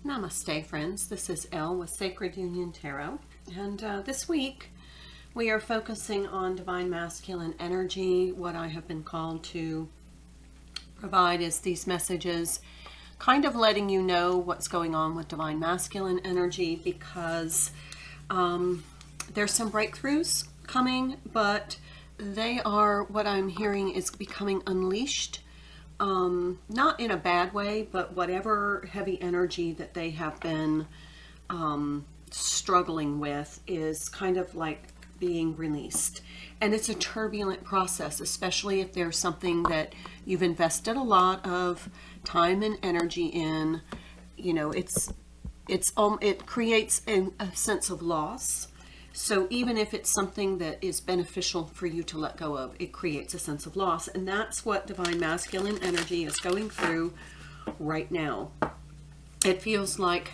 Namaste, friends. This is Elle with Sacred Union Tarot. And this week we are focusing on Divine Masculine energy. What I have been called to provide is these messages, kind of letting you know what's going on with Divine Masculine energy, because there's some breakthroughs coming, but they are, what I'm hearing is becoming unleashed. Not in a bad way, but whatever heavy energy that they have been struggling with is kind of like being released. And it's a turbulent process, especially if there's something that you've invested a lot of time and energy in. You know, it creates a sense of loss. So even if it's something that is beneficial for you to let go of, it creates a sense of loss. And that's what Divine Masculine energy is going through right now. It feels like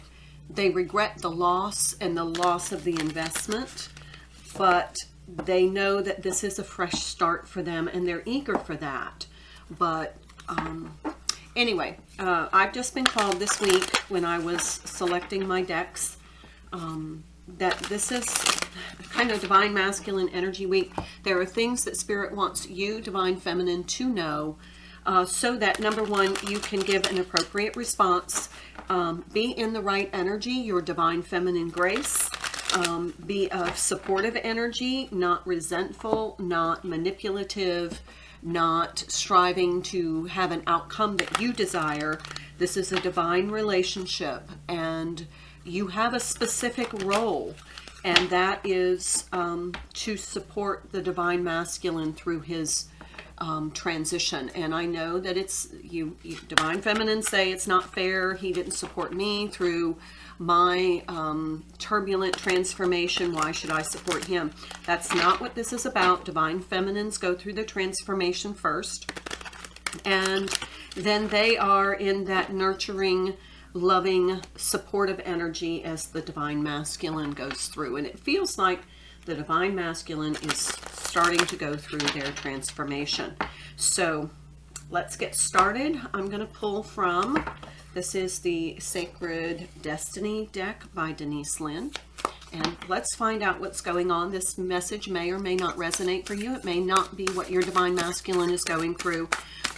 they regret the loss and the loss of the investment, but they know that this is a fresh start for them and they're eager for that. But anyway, I've just been called this week when I was selecting my decks that this is kind of Divine Masculine energy week. There are things that Spirit wants you, Divine Feminine, to know so that, number one, you can give an appropriate response. Be in the right energy, your Divine Feminine grace. Be of supportive energy, not resentful, not manipulative, not striving to have an outcome that you desire. This is a divine relationship, and you have a specific role, and that is to support the Divine Masculine through his transition. And I know that it's you Divine Feminine say it's not fair, he didn't support me through my turbulent transformation, why should I support him? That's not what this is about. Divine Feminines go through the transformation first, and then they are in that nurturing, loving, supportive energy as the Divine Masculine goes through. And it feels like the Divine Masculine is starting to go through their transformation. So let's get started. I'm going to pull from, this is the Sacred Destiny deck by Denise Lynn. And let's find out what's going on. This message may or may not resonate for you. It may not be what your Divine Masculine is going through.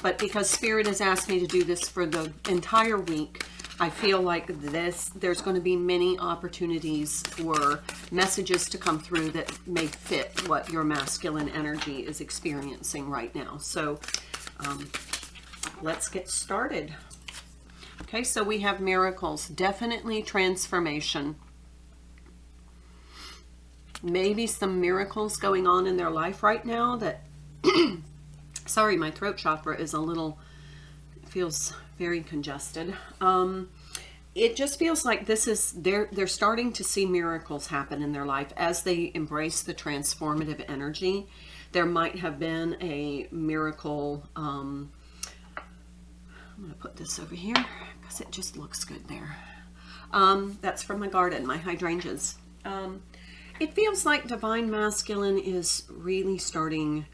But because Spirit has asked me to do this for the entire week, I feel like there's going to be many opportunities for messages to come through that may fit what your masculine energy is experiencing right now. So let's get started. Okay, so we have miracles, definitely transformation. Maybe some miracles going on in their life right now that, sorry, my throat chakra is a little, feels very congested. It just feels like this is, they're starting to see miracles happen in their life as they embrace the transformative energy. There might have been a miracle. I'm going to put this over here because it just looks good there. That's from my garden, my hydrangeas. It feels like Divine Masculine is really starting,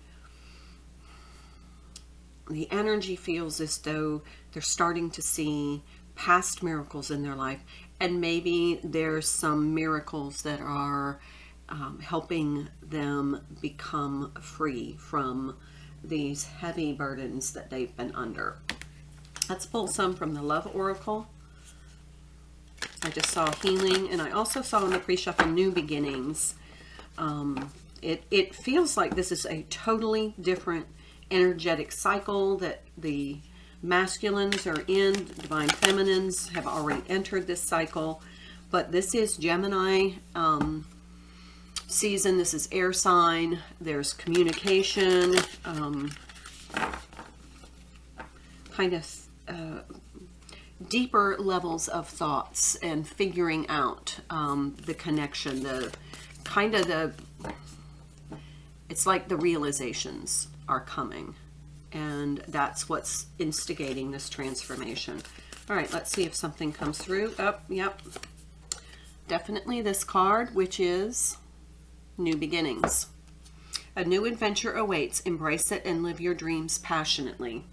the energy feels as though they're starting to see past miracles in their life, and maybe there's some miracles that are helping them become free from these heavy burdens that they've been under. Let's pull some from the Love Oracle. I just saw healing, and I also saw in the pre-shuffle new beginnings. It feels like this is a totally different energetic cycle that the masculines are in. Divine Feminines have already entered this cycle, but this is Gemini season. This is air sign. There's communication, kind of deeper levels of thoughts and figuring out the connection, it's like the realizations are coming, and that's what's instigating this transformation. All right, let's see if something comes through. Oh, yep, definitely this card, which is new beginnings. A new adventure awaits. Embrace it and live your dreams passionately.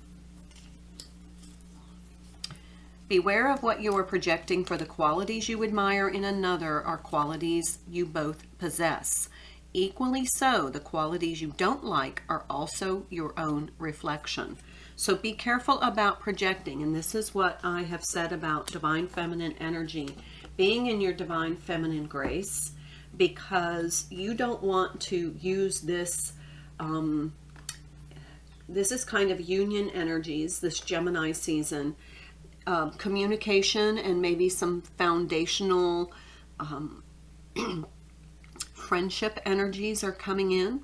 Beware of what you are projecting, for the qualities you admire in another are qualities you both possess. Equally so, the qualities you don't like are also your own reflection. So be careful about projecting. And this is what I have said about divine feminine energy, being in your divine feminine grace, because you don't want to use this. This is kind of union energies, this Gemini season. Communication and maybe some foundational friendship energies are coming in.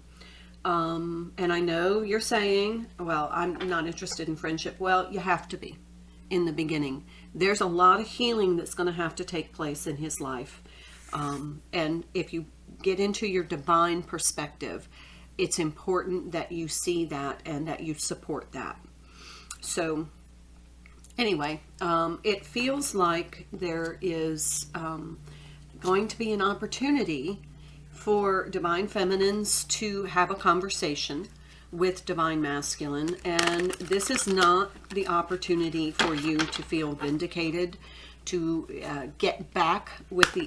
And I know you're saying, well, I'm not interested in friendship. Well, you have to be in the beginning. There's a lot of healing that's going to have to take place in his life. And if you get into your divine perspective, it's important that you see that and that you support that. So anyway, it feels like there is going to be an opportunity for divine feminines to have a conversation with divine masculine, and this is not the opportunity for you to feel vindicated, to get back with the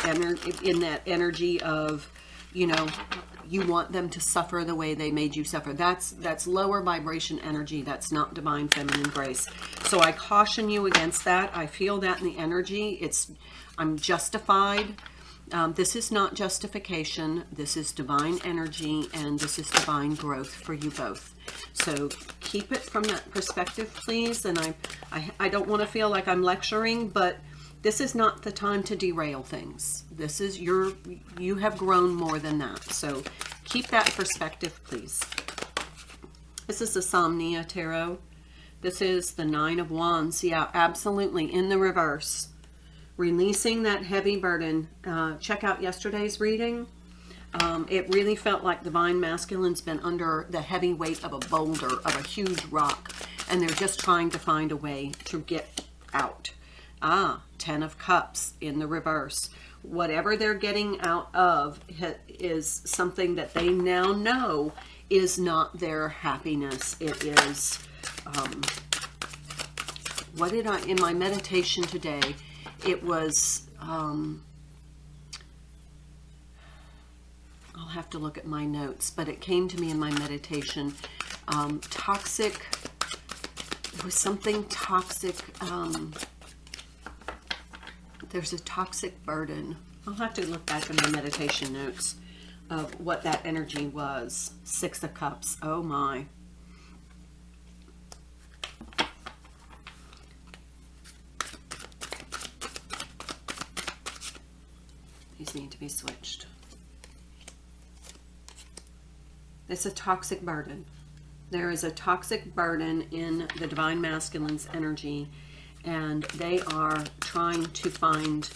in that energy of, you know, you want them to suffer the way they made you suffer. That's lower vibration energy. That's not divine feminine grace. So I caution you against that. I feel that in the energy. I'm justified. This is not justification. This is divine energy, and this is divine growth for you both. So keep it from that perspective, please. And I don't want to feel like I'm lecturing, but this is not the time to derail things. This is you have grown more than that. So keep that perspective, please. This is the Somnia Tarot. This is the Nine of Wands. Yeah, absolutely. In the reverse. Releasing that heavy burden. Check out yesterday's reading. It really felt like divine masculine's been under the heavy weight of a boulder, of a huge rock, and they're just trying to find a way to get out. Ten of Cups in the reverse. Whatever they're getting out of is something that they now know is not their happiness. It is, what did I, in my meditation today, it was, I'll have to look at my notes, but it came to me in my meditation, toxic, it was something toxic, there's a toxic burden. I'll have to look back in my meditation notes of what that energy was. Six of Cups. Oh my. These need to be switched. It's a toxic burden. There is a toxic burden in the divine masculine's energy, and they are trying to find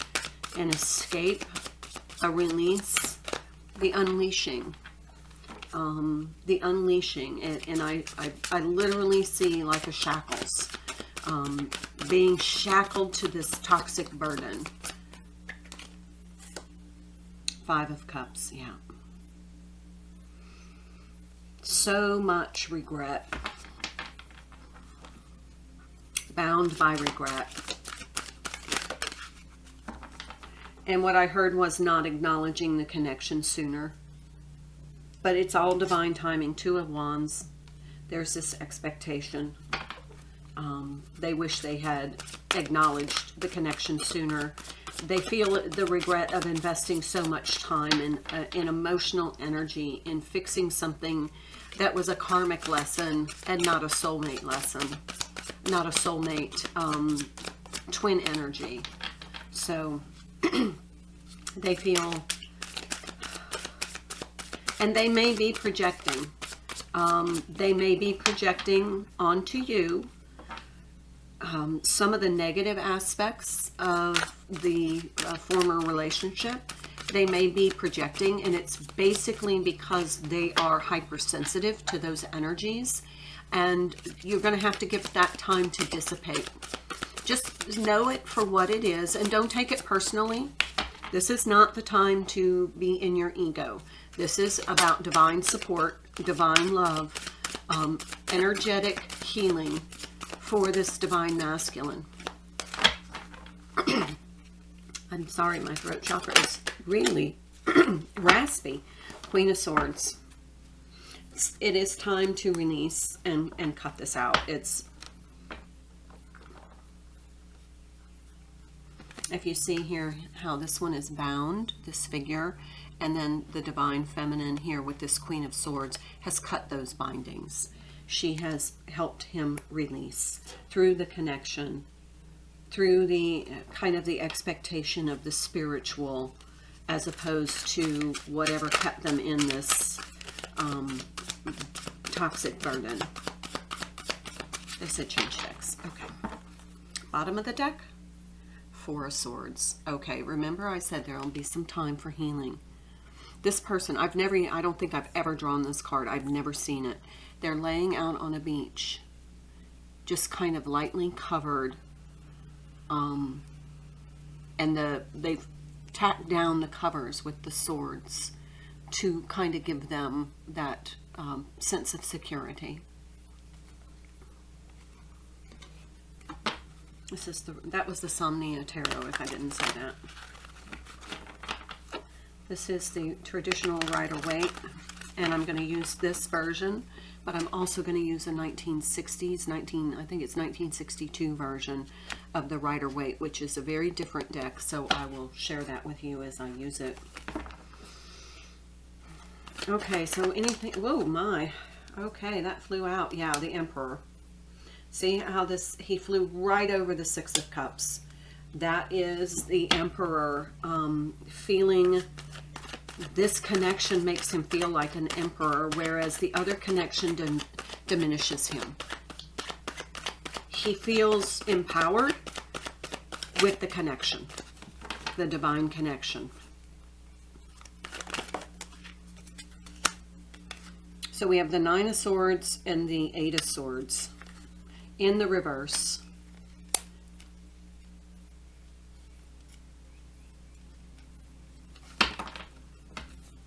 an escape, a release, the unleashing. The unleashing. And I literally see like a shackles, being shackled to this toxic burden. Five of Cups, yeah. So much regret. Bound by regret. And what I heard was not acknowledging the connection sooner. But it's all divine timing. Two of Wands. There's this expectation. They wish they had acknowledged the connection sooner. They feel the regret of investing so much time in emotional energy in fixing something that was a karmic lesson and not a soulmate lesson. Not a soulmate, twin energy. So they feel, and they may be projecting. They may be projecting onto you some of the negative aspects of the former relationship. They may be projecting, and it's basically because they are hypersensitive to those energies, and you're going to have to give that time to dissipate. Just know it for what it is, and don't take it personally. This is not the time to be in your ego. This is about divine support, divine love, energetic healing for this divine masculine. I'm sorry, my throat chakra is really raspy. Queen of Swords. It is time to release and cut this out. If you see here how this one is bound, this figure, and then the Divine Feminine here with this Queen of Swords has cut those bindings. She has helped him release through the connection, through the kind of the expectation of the spiritual, as opposed to whatever kept them in this toxic burden. They said change decks. Okay. Bottom of the deck, Four of Swords. Okay, remember I said there will be some time for healing. This person, I don't think I've ever drawn this card. I've never seen it. They're laying out on a beach, just kind of lightly covered, and they've tacked down the covers with the swords to kind of give them that sense of security. That was the Somnia Tarot, if I didn't say that. This is the traditional Rider-Waite, and I'm going to use this version, but I'm also going to use a 1960s, I think it's 1962 version of the Rider-Waite, which is a very different deck, so I will share that with you as I use it. Okay, so anything, whoa, my, okay, that flew out. Yeah, the Emperor. See how he flew right over the Six of Cups. That is the Emperor feeling, this connection makes him feel like an emperor, whereas the other connection diminishes him. He feels empowered with the connection, the divine connection. So we have the Nine of Swords and the Eight of Swords in the reverse.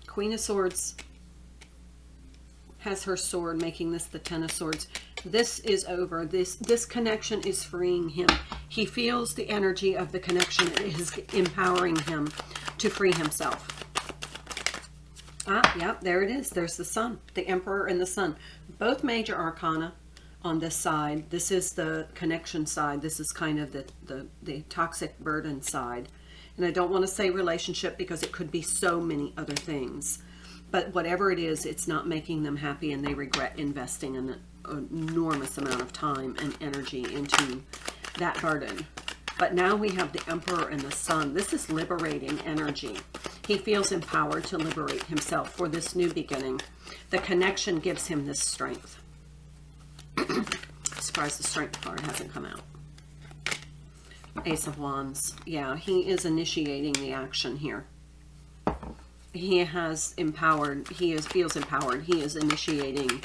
Queen of Swords has her sword, making this the Ten of Swords. This is over. This connection is freeing him. He feels the energy of the connection. It is empowering him to free himself. Ah, yep, there it is. There's the Sun, the Emperor and the Sun. Both major arcana on this side. This is the connection side. This is kind of the toxic burden side. And I don't want to say relationship because it could be so many other things. But whatever it is, it's not making them happy, and they regret investing an enormous amount of time and energy into that burden. But now we have the Emperor and the Sun. This is liberating energy. He feels empowered to liberate himself for this new beginning. The connection gives him this strength. Surprised the Strength card hasn't come out. Ace of Wands. Yeah, he is initiating the action here. He has empowered, feels empowered. He is initiating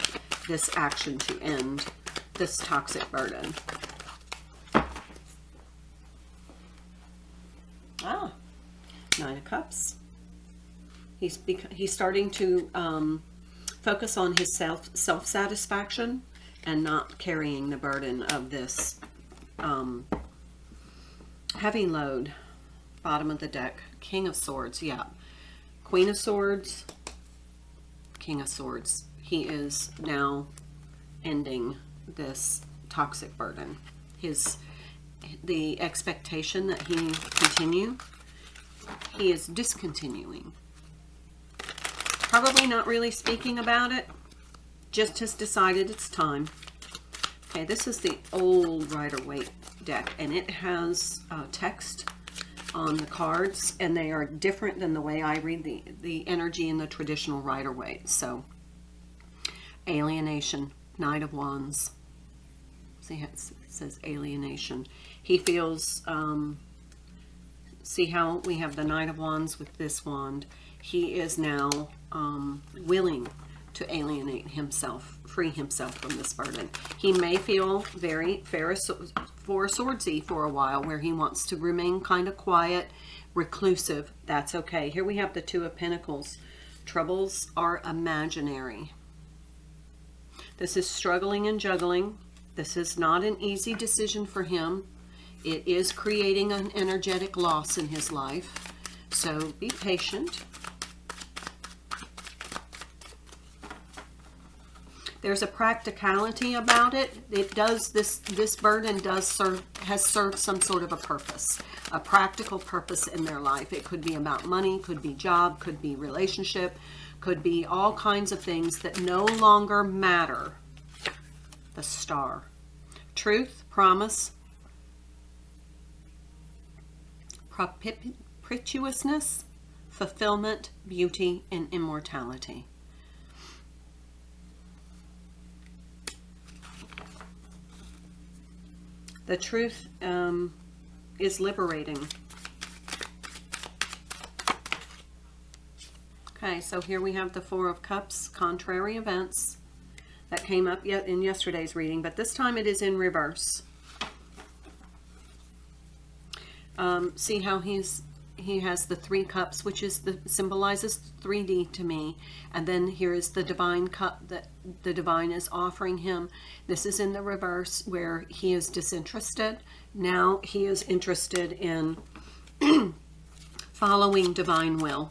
this action to end this toxic burden. Ah, Nine of Cups. He's starting to focus on his self-satisfaction and not carrying the burden of this heavy load. Bottom of the deck, King of Swords. Yeah, Queen of Swords, King of Swords. He is now ending this toxic burden. The expectation that he continue, he is discontinuing. Probably not really speaking about it, just has decided it's time. Okay, this is the old Rider-Waite deck, and it has text on the cards, and they are different than the way I read the energy in the traditional Rider-Waite. So, alienation, Knight of Wands. See how it says alienation. He feels, see how we have the Knight of Wands with this wand. He is now willing to alienate himself, free himself from this burden. He may feel very Four Swordsy for a while, where he wants to remain kind of quiet, reclusive. That's okay. Here we have the Two of Pentacles. Troubles are imaginary. This is struggling and juggling. This is not an easy decision for him. It is creating an energetic loss in his life, so be patient. There's a practicality about it. It does, this burden has served some sort of a purpose, a practical purpose in their life. It could be about money, could be job, could be relationship, could be all kinds of things that no longer matter. The Star. Truth, promise, propitiousness, fulfillment, beauty, and immortality. The truth is liberating. Okay, so here we have the Four of Cups, contrary events that came up yet in yesterday's reading, but this time it is in reverse. See how he has the 3 cups, which is symbolizes 3D to me, and then here is the divine cup that the divine is offering him. This is in the reverse, where he is disinterested. Now he is interested in following divine will.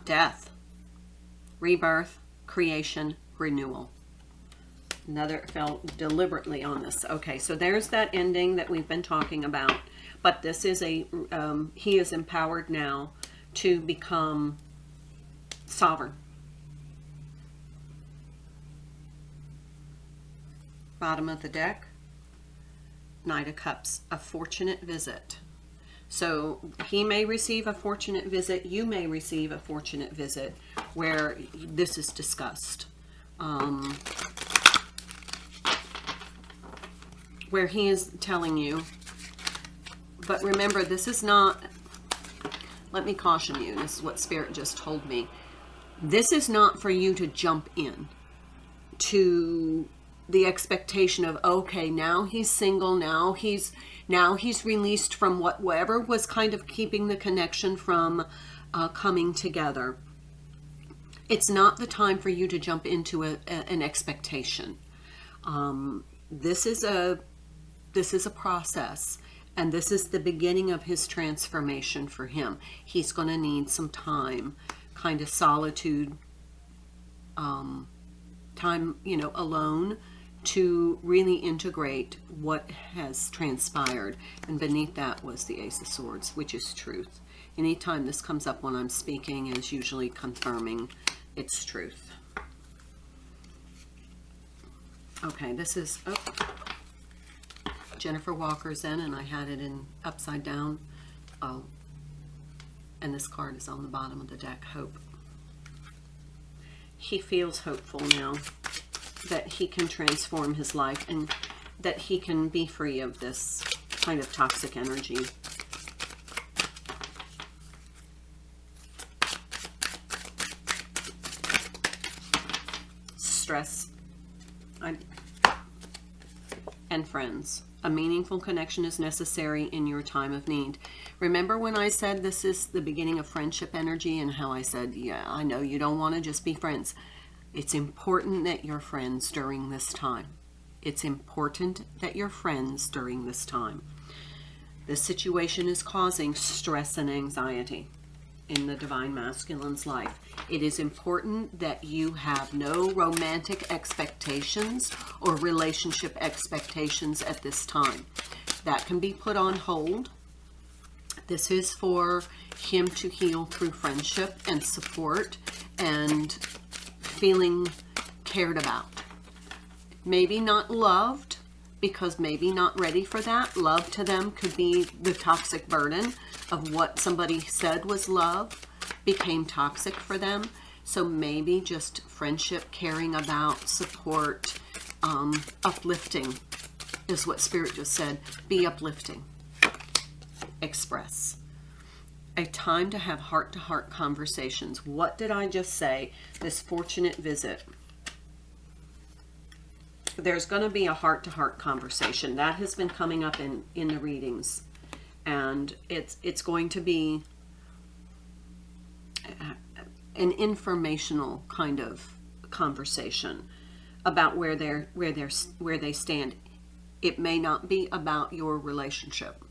Death, rebirth, creation, renewal. Another fell deliberately on this. Okay, so there's that ending that we've been talking about. But this is he is empowered now to become sovereign. Bottom of the deck, Knight of Cups, a fortunate visit. So he may receive a fortunate visit, you may receive a fortunate visit where this is discussed. Where he is telling you, but remember, this is not, let me caution you, this is what Spirit just told me. This is not for you to jump in to the expectation of, okay, now he's single, now he's released from whatever was kind of keeping the connection from coming together. It's not the time for you to jump into an expectation. This is a process, and this is the beginning of his transformation for him. He's going to need some time, kind of solitude, time, alone, to really integrate what has transpired. And beneath that was the Ace of Swords, which is truth. Anytime this comes up when I'm speaking, is usually confirming its truth. Okay, this is Jennifer Walker's in, and I had it in upside down. Oh, and this card is on the bottom of the deck, Hope. He feels hopeful now that he can transform his life and that he can be free of this kind of toxic energy. Stress and friends. A meaningful connection is necessary in your time of need. Remember when I said this is the beginning of friendship energy, and how I said, yeah, I know you don't want to just be friends. It's important that you're friends during this time. It's important that you're friends during this time. This situation is causing stress and anxiety in the Divine Masculine's life. It is important that you have no romantic expectations or relationship expectations at this time. That can be put on hold. This is for him to heal through friendship and support and feeling cared about. Maybe not loved, because maybe not ready for that. Love to them could be the toxic burden of what somebody said was love became toxic for them. So maybe just friendship, caring about, support, uplifting is what Spirit just said. Be uplifting. Express. A time to have heart-to-heart conversations. What did I just say? This fortunate visit. There's going to be a heart-to-heart conversation. That has been coming up in the readings. And it's going to be an informational kind of conversation about where they stand. It may not be about your relationship.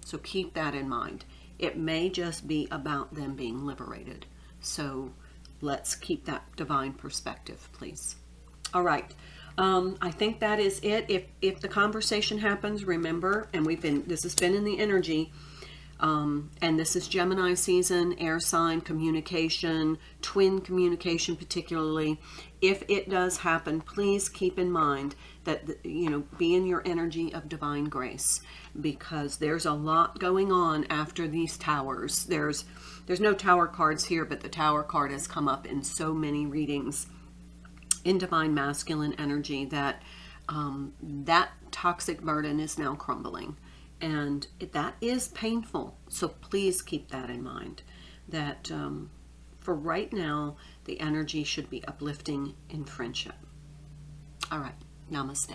So keep that in mind. It may just be about them being liberated. So let's keep that divine perspective, please. All right. I think that is it. If the conversation happens, remember, and this has been in the energy, and this is Gemini season, air sign communication, twin communication particularly. If it does happen, please keep in mind that, be in your energy of divine grace, because there's a lot going on after these towers. There's no tower cards here, but the tower card has come up in so many readings in divine masculine energy that that toxic burden is now crumbling. And that is painful. So please keep that in mind, that for right now, the energy should be uplifting in friendship. All right. Namaste.